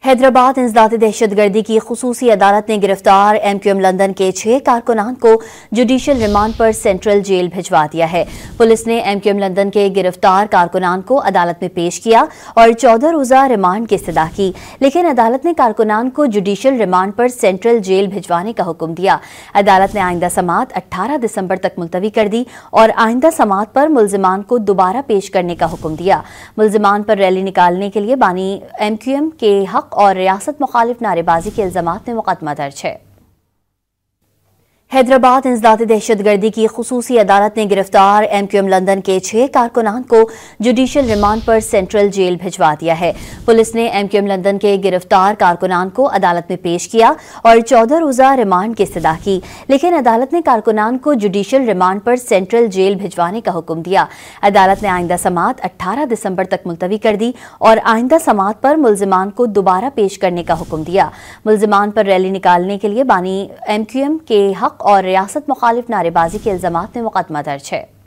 हैदराबाद इंसदाद दहशतगर्दी की खुसूसी अदालत ने गिरफ्तार MQM लंदन के 6 कारकुनान को जुडिशियल रिमांड पर सेंट्रल जेल भिजवा दिया है। पुलिस ने MQM लंदन के गिरफ्तार कारकुनान को अदालत में पेश किया और 14 रोजा रिमांड की इस्तदा की, लेकिन अदालत ने कारकुनान को जुडिशियल रिमांड पर सेंट्रल जेल भिजवाने का हुक्म दिया। अदालत ने आइंदा समाअत 18 दिसंबर तक मुलतवी कर दी और आइंदा समाअत पर मुल्जिमान को दोबारा पेश करने का हुक्म दिया। मुल्जिमान पर रैली निकालने के लिए बानी MQM के हक और रियासत मुखालिफ नारेबाजी के इल्जामात में मुकदमा दर्ज है। हैदराबाद इंसदाद दहशतगर्दी की खुसूसी अदालत ने गिरफ्तार MQM लंदन के 6 कारकुनान को जुडिशियल रिमांड पर सेंट्रल जेल भिजवा दिया है। पुलिस ने MQM लंदन के गिरफ्तार कारकुनान को अदालत में पेश किया और 14 रोजा रिमांड की इस्तदा की, लेकिन अदालत ने कारकुनान को जुडिशियल रिमांड पर सेंट्रल जेल भिजवाने का हुक्म दिया। अदालत ने आइंदा समाअत 18 दिसंबर तक मुलतवी कर दी और आइंदा समाअत पर मुल्जिमान को दोबारा पेश करने का हुक्म दिया। मुल्जिमान पर रैली निकालने के लिए बानी MQM के हक और रियासत मुखालिफ नारेबाजी के इल्जामात में मुकदमा दर्ज है।